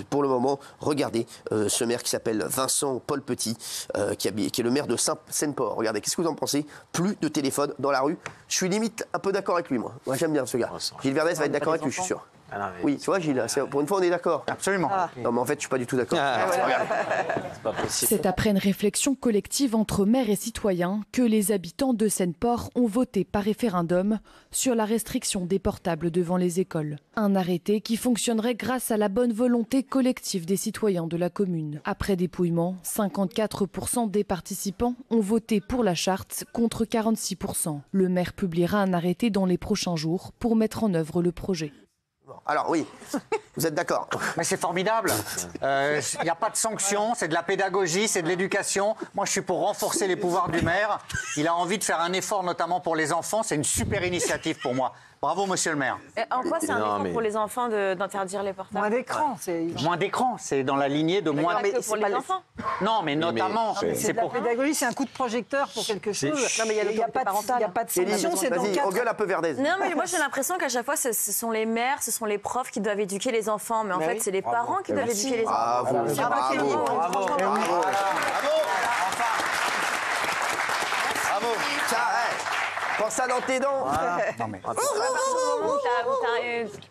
pour le moment, regardez ce maire qui s'appelle Vincent Paul Petit, qui est le maire de Seine-Port. Regardez, qu'est-ce que vous en pensez? Plus de téléphone dans la rue. Je suis limite un peu d'accord avec lui, moi. Moi, j'aime bien ce gars. Gilles Verdez va être d'accord avec lui, je suis sûr. Ah non, mais... Oui, tu vois, Gilles, pour une fois, on est d'accord. Absolument. Non, mais en fait, je suis pas du tout d'accord. C'est pas possible. C'est après une réflexion collective entre maires et citoyens que les habitants de Seine-Port ont voté par référendum sur la restriction des portables devant les écoles. Un arrêté qui fonctionnerait grâce à la bonne volonté collective des citoyens de la commune. Après dépouillement, 54% des participants ont voté pour la charte contre 46%. Le maire publiera un arrêté dans les prochains jours pour mettre en œuvre le projet. Alors oui, vous êtes d'accord? Mais c'est formidable. Il n'y a pas de sanction, c'est de la pédagogie, c'est de l'éducation. Moi, je suis pour renforcer les pouvoirs du maire. Il a envie de faire un effort, notamment pour les enfants. C'est une super initiative pour moi. Bravo, monsieur le maire. Et en quoi c'est un effort pour les enfants d'interdire les portables? Moins d'écran, c'est... Moins d'écran, c'est dans la lignée de moins... Pas que pour les enfants. Non, mais notamment... C'est de la pédagogie, c'est un coup de projecteur pour quelque chose. Non, mais il y a pas de sanction, c'est dans Vas-y, 4 on gueule un peu Verdez. Non, mais moi j'ai l'impression qu'à chaque fois ce sont les mères, ce sont les profs qui doivent éduquer les enfants. Mais en fait, c'est les parents qui doivent éduquer les enfants. Bravo. Tiens, pense ça dans tes dents. Non, mais...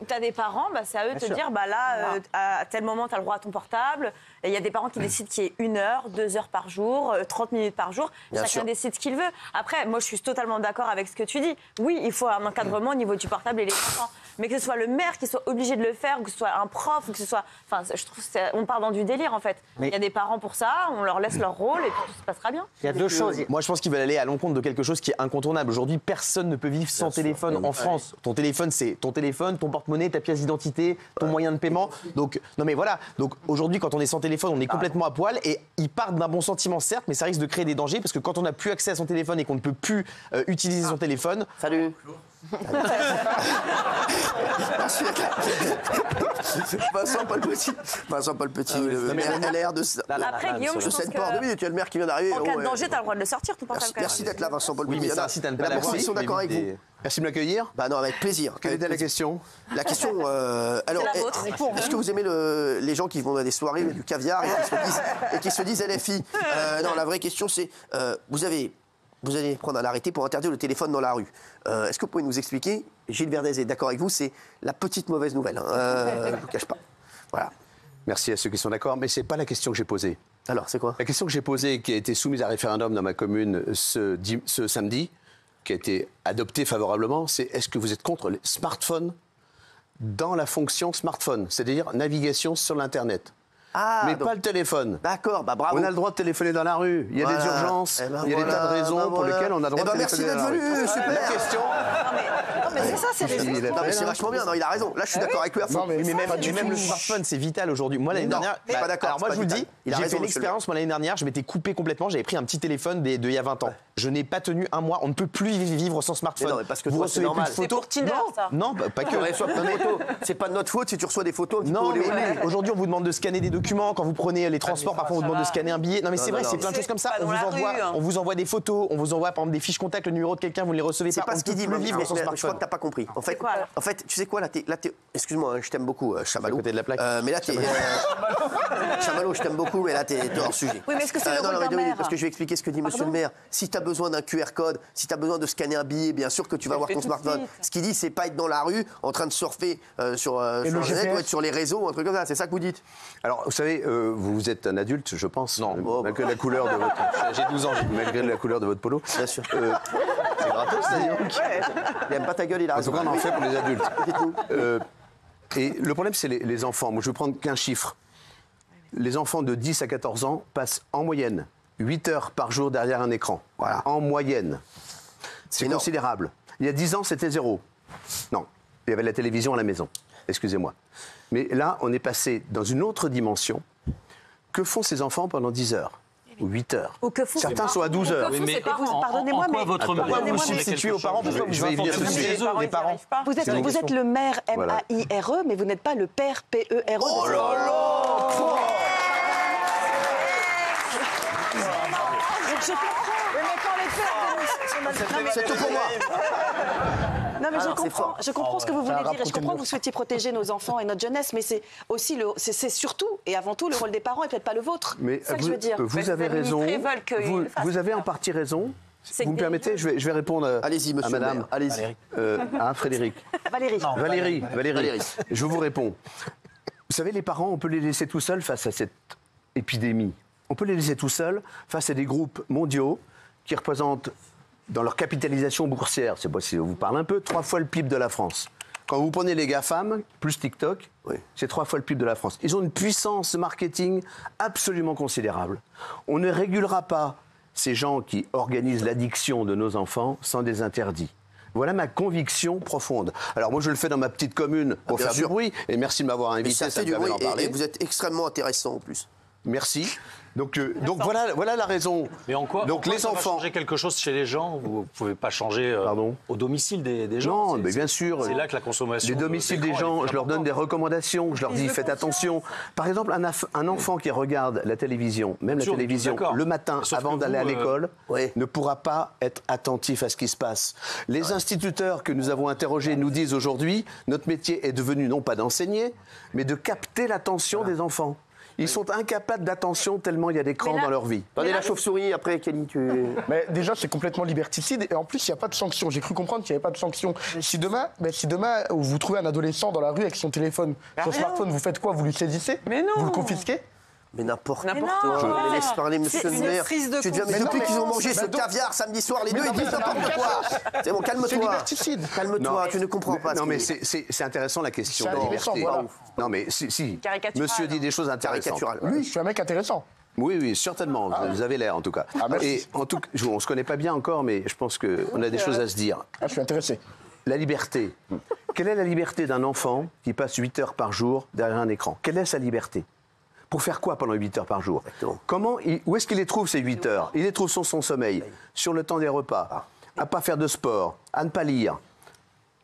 T'as des parents, c'est à eux de te dire, là, à tel moment, t'as le droit à ton portable. Et il y a des parents qui décident qu'il y ait 1 heure, 2 heures par jour, 30 minutes par jour. Chacun décide ce qu'il veut. Après, moi, je suis totalement d'accord avec ce que tu dis. Oui, il faut un encadrement au niveau du portable et les enfants. Mais que ce soit le maire qui soit obligé de le faire, ou que ce soit un prof, ou que ce soit... Enfin, je trouve on part dans du délire, en fait. Il y a des parents pour ça, on leur laisse leur rôle et puis tout se passera bien. Il y a deux choses. Moi, je pense qu'ils veulent aller à l'encontre de quelque chose qui est incontournable. Aujourd'hui, personne ne peut vivre sans téléphone en France. Ton téléphone, c'est ton téléphone, ton porte-monnaie, ta pièce d'identité, ton moyen de paiement. Donc, non mais voilà. Donc aujourd'hui, quand on est sans téléphone, on est complètement à poil et ils partent d'un bon sentiment, certes, mais ça risque de créer des dangers parce que quand on n'a plus accès à son téléphone et qu'on ne peut plus utiliser son téléphone. Salut. Vincent Paul Petit, le maire LR de Seine-Port. 2 minutes, il y a le maire qui vient d'arriver. En cas de danger, t'as le droit de le sortir, ton portable. Merci d'être là, Vincent Paul Petit. Oui, mais ça, si t'as pas Ils sont d'accord avec vous. Merci de m'accueillir. Bah non, avec plaisir. Quelle était la question? La question, alors, est-ce que vous aimez les gens qui vont à des soirées du caviar et qui se disent LFI? Non, la vraie question, c'est, vous allez prendre un arrêté pour interdire le téléphone dans la rue. Est-ce que vous pouvez nous expliquer? Gilles Verdez est d'accord avec vous, c'est la petite mauvaise nouvelle. Je ne vous cache pas. Voilà. Merci à ceux qui sont d'accord, mais ce n'est pas la question que j'ai posée. Alors, c'est quoi? La question que j'ai posée, qui a été soumise à référendum dans ma commune ce samedi, qui a été adoptée favorablement, c'est est-ce que vous êtes contre les smartphones dans la fonction smartphone, c'est-à-dire navigation sur l'Internet? Mais pas le téléphone. D'accord, bravo. On a le droit de téléphoner dans la rue. Il y a des urgences, il y a des tas de raisons pour lesquelles on a le droit de téléphoner dans la rue. Merci d'être venu, super. La question... Non, mais c'est ça, c'est les Non, mais c'est vachement bien, non, il a raison. Là, je suis d'accord avec lui à fond. Mais même le smartphone, c'est vital aujourd'hui. Moi, l'année dernière, je suis pas d'accord. alors moi, je vous le dis, Il a j'ai raison, fait l'expérience, moi, l'année dernière, je m'étais coupé complètement, j'avais pris un petit téléphone d'il y a 20 ans. Je n'ai pas tenu un mois, on ne peut plus vivre sans smartphone. Non, mais parce que vous toi, c'est recevez plus normal. de photos. C'est pour Tinder, ça. Non, pas que. C'est pas de notre faute si tu reçois des photos. Non, mais aujourd'hui, on vous demande de scanner des documents. Quand vous prenez les transports, parfois, on vous demande de scanner un billet. Non, mais c'est vrai, c'est plein de choses comme ça. On vous envoie des photos, on vous envoie, par exemple, des fiches contacts, le numéro de quelqu'un, vous ne les recevez pas. C'est pas ce qu'il dit, mais vivre sans je crois smartphone. que t'as pas compris. En fait, tu sais quoi, là, excuse-moi, je t'aime beaucoup, Chamallow. À côté de la plaque. Mais là, Chamallow, je t'aime beaucoup, mais là, t'es hors sujet. Oui, mais est-ce que c'est le rôle d'un maire? Parce que je vais expliquer ce que dit monsieur le maire. Si t'as besoin d'un QR code, si t'as besoin de scanner un billet, bien sûr que tu vas avoir ton smartphone. Ce qu'il dit, c'est pas être dans la rue en train de surfer sur Internet ou être sur les réseaux ou un truc comme ça. C'est ça que vous dites? Alors, vous savez, vous êtes un adulte, je pense. Non. Malgré la couleur de votre... J'ai 12 ans. Malgré la couleur de votre polo. Bien sûr. C'est gratos, d'ailleurs. Il aime pas ta gueule, il a En raison. tout cas, on en fait pour les adultes. Et le problème, c'est les enfants. Moi, je vais prendre qu'un chiffre. Les enfants de 10 à 14 ans passent en moyenne 8 heures par jour derrière un écran. Voilà. En moyenne. C'est considérable. Il y a 10 ans, c'était 0. Non, il y avait la télévision à la maison. Excusez-moi. Mais là, on est passé dans une autre dimension. Que font ces enfants pendant 10 heures ou 8 heures? Ou que font Certains sont à 12 heures. Oui, mais pardonnez-moi, mais Pourquoi vous substituez aux parents? Pourquoi vous infantiliser les parents? vous êtes le maire M-A-I-R-E, mais vous n'êtes pas le père P-E-R-E. Oh là là! Je comprends. C'est tout pour moi. Non, mais fort. je comprends ce que vous voulez dire et je comprends que vous souhaitiez protéger nos enfants et notre jeunesse, mais c'est aussi c'est surtout et avant tout le rôle des parents et peut-être pas le vôtre. Mais c'est ça que je veux dire. vous avez raison. Vous avez en partie raison. Vous me permettez, je vais répondre Allez-y, monsieur à madame. Allez-y. À Frédéric. Valérie. Valérie. Je vous réponds. Vous savez, les parents, on peut les laisser tout seuls face à cette épidémie. On peut les laisser tout seuls face à des groupes mondiaux qui représentent, dans leur capitalisation boursière, c'est pas si je vous parle un peu, 3 fois le PIB de la France. Quand vous prenez les GAFAM, plus TikTok, c'est 3 fois le PIB de la France. Ils ont une puissance marketing absolument considérable. On ne régulera pas ces gens qui organisent l'addiction de nos enfants sans des interdits. Voilà ma conviction profonde. Alors moi je le fais dans ma petite commune pour faire du bruit, et merci de m'avoir invité, ça me permet d'en parler. Et vous êtes extrêmement intéressant en plus. Merci. Donc voilà la raison. Mais en quoi, donc les enfants, ça va changer quelque chose chez les gens? Vous ne pouvez pas changer au domicile des gens? Non, mais bien sûr. C'est là que la consommation. Les domiciles des gens, je leur donne des recommandations, je leur dis faites attention. Par exemple, un enfant qui regarde la télévision, même la télévision, le matin avant d'aller à l'école, ne pourra pas être attentif à ce qui se passe. Les instituteurs que nous avons interrogés nous disent aujourd'hui, notre métier est devenu non pas d'enseigner, mais de capter l'attention des enfants. Ils sont incapables d'attention tellement il y a d'écrans dans leur vie. Attendez, la chauve-souris, après, Kelly, Mais déjà, c'est complètement liberticide. Et en plus, il n'y a pas de sanction. J'ai cru comprendre qu'il n'y avait pas de sanction. Si demain, vous trouvez un adolescent dans la rue avec son téléphone, son smartphone, vous faites quoi? Vous lui saisissez? Mais non. Vous le confisquez? Mais n'importe quoi. quoi. Je les laisse parler, monsieur le maire. Depuis qu'ils ont mangé ce caviar samedi soir, les deux, ils disent n'importe quoi. C'est bon, calme-toi. C'est liberticide. Calme-toi, tu ne comprends pas. Non, mais c'est intéressant la question de la liberté. Non, mais si. Monsieur dit des choses intéressantes. Oui, je suis un mec intéressant. Oui, certainement. Vous avez l'air, en tout cas. Et en tout cas, on ne se connaît pas bien encore, mais je pense qu'on a des choses à se dire. Je suis intéressé. La liberté. Quelle est la liberté d'un enfant qui passe 8 heures par jour derrière un écran? Quelle est sa liberté? Pour faire quoi pendant 8 heures par jour? Où est-ce qu'il les trouve ces 8 heures? Il les trouve sur son sommeil, sur le temps des repas, à ne pas faire de sport, à ne pas lire,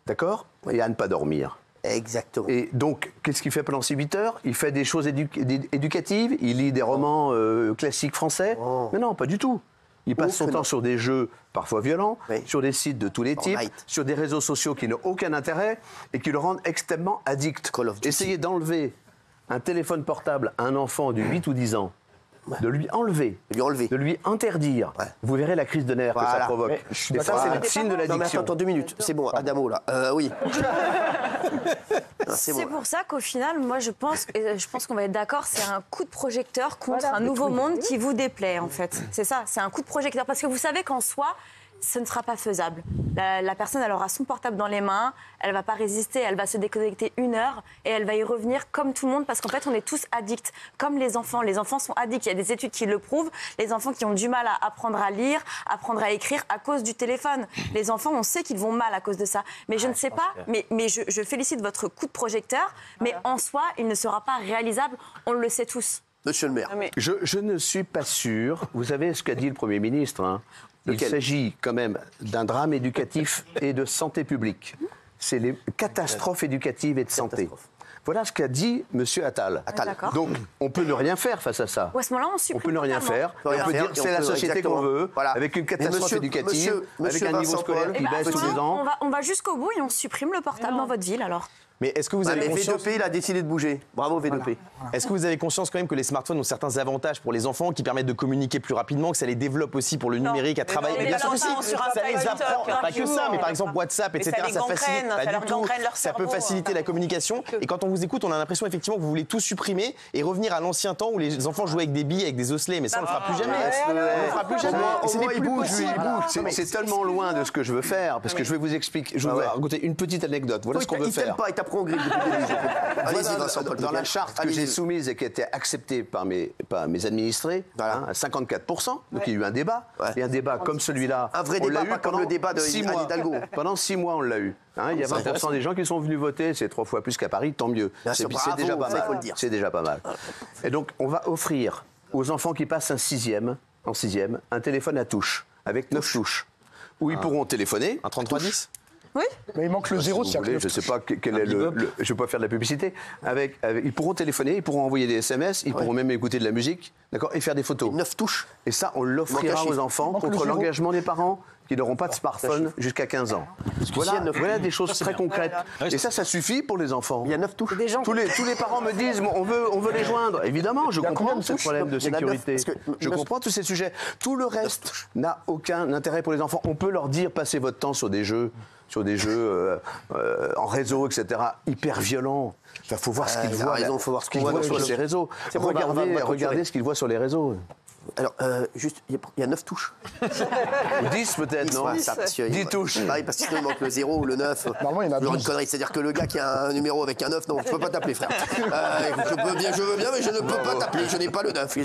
d'accord? Et à ne pas dormir. Exactement. Et donc, qu'est-ce qu'il fait pendant ces 8 heures? Il fait des choses éducatives, il lit des romans classiques français? Mais non, pas du tout. Il passe son temps sur des jeux parfois violents, sur des sites de tous les types, sur des réseaux sociaux qui n'ont aucun intérêt et qui le rendent extrêmement addict. Essayez d'enlever un téléphone portable à un enfant de 8 ou 10 ans, de lui enlever, de lui interdire, vous verrez la crise de nerfs que ça provoque. Et ça, c'est le signe de l'addiction. Non, mais attends 2 minutes, c'est bon, Adamo, là. Oui. C'est pour ça qu'au final, moi, je pense qu'on va être d'accord, c'est un coup de projecteur contre un nouveau monde qui vous déplaît, en fait. C'est ça, c'est un coup de projecteur. Parce que vous savez qu'en soi, ce ne sera pas faisable. La personne, elle aura son portable dans les mains, elle ne va pas résister, elle va se déconnecter 1 heure et elle va y revenir comme tout le monde parce qu'en fait, on est tous addicts, comme les enfants. Les enfants sont addicts, il y a des études qui le prouvent. Les enfants qui ont du mal à apprendre à lire, apprendre à écrire à cause du téléphone. Les enfants, on sait qu'ils vont mal à cause de ça. Mais je ne sais pas, mais je félicite votre coup de projecteur, mais en soi, il ne sera pas réalisable, on le sait tous. Monsieur le maire. Je ne suis pas sûr, vous savez ce qu'a dit le Premier ministre, il s'agit quand même d'un drame éducatif et de santé publique. C'est les catastrophes éducatives et de santé. Voilà ce qu'a dit M. Attal. Donc, on peut ne rien faire face à ça. À ce moment-là, on peut ne rien faire. On peut dire que c'est la société qu'on veut, avec une catastrophe éducative, avec un niveau scolaire qui baisse tous les ans. On va jusqu'au bout et on supprime le portable dans votre ville, alors. Mais est-ce que vous avez conscience... V2P, il a décidé de bouger. Bravo, V2P. Est-ce que vous avez conscience quand même que les smartphones ont certains avantages pour les enfants qui permettent de communiquer plus rapidement, que ça les développe aussi pour le numérique, à travailler? Mais bien sûr aussi, ça les apprend. Pas que ça, mais par exemple WhatsApp, etc. Ça facilite pas du tout. Ça peut faciliter la communication. Et quand on vous écoute, on a l'impression effectivement que vous voulez tout supprimer et revenir à l'ancien temps où les enfants jouaient avec des billes, avec des osselets. Mais ça, on ne le fera plus jamais. On ne le fera plus jamais. Il bouge. C'est tellement loin de ce que je veux faire, parce que je vais vous expliquer, je vais vous raconter une petite anecdote. Voilà ce qu'on veut faire. Il t'aime pas, il t'apprend en grille depuis le début. Dans la charte que j'ai soumise et qui a été acceptée par mes administrés, à 54%, donc il y a eu un débat. Et un débat comme celui-là, un vrai débat, pas comme le débat de Anne Hidalgo. Pendant 6 mois, on l'a eu. Il y a 20% des gens qui sont venus voter, c'est 3 fois plus qu'à Paris, tant mieux. C'est déjà pas mal. C'est déjà pas mal. Et donc, on va offrir aux enfants qui passent en sixième, un téléphone à touche, avec 9 touches, où ils pourront téléphoner. Un 3310 ? Oui. Mais il manque le zéro, si vous voulez, je ne sais pas quel est je ne vais pas faire de la publicité. Ils pourront téléphoner, ils pourront envoyer des SMS, ils pourront même écouter de la musique, d'accord, et faire des photos. 9 touches. Et ça, on l'offrira aux enfants contre l'engagement des parents qui n'auront pas de smartphone jusqu'à 15 ans. Voilà des choses très concrètes. Et ça suffit pour les enfants. Il y a 9 touches. Tous les parents me disent, on veut les joindre. Évidemment, je comprends ce problème de sécurité. Je comprends tous ces sujets. Tout le reste n'a aucun intérêt pour les enfants. On peut leur dire, passez votre temps sur des jeux en réseau, etc., hyper violents. Il faut voir ce qu'ils voient. Il faut voir ce qu'ils voient sur les réseaux. Regardez ce qu'ils voient sur les réseaux. Alors, juste, il y a 9 touches. 10 peut-être, non? 10 touches. Pareil, parce que sinon, il manque le 0 ou le 9. Normalement, il y en a 12. Une connerie. C'est-à-dire que le gars qui a un numéro avec un 9, non, je ne peux pas t'appeler, frère. Je veux bien, mais je ne peux pas t'appeler. Je n'ai pas le 9.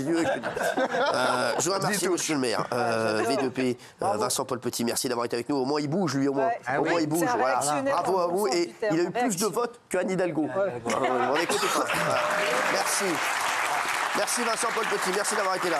Je vous remercie, monsieur le maire. V2P, Vincent Paul Petit, merci d'avoir été avec nous. Au moins, il bouge, lui, au moins. Au moins, il bouge. Voilà. Bravo à vous. Et il a eu plus de votes qu'Anne Hidalgo. On n'écoute pas. Merci. Merci Vincent Paul Petit, merci d'avoir été là.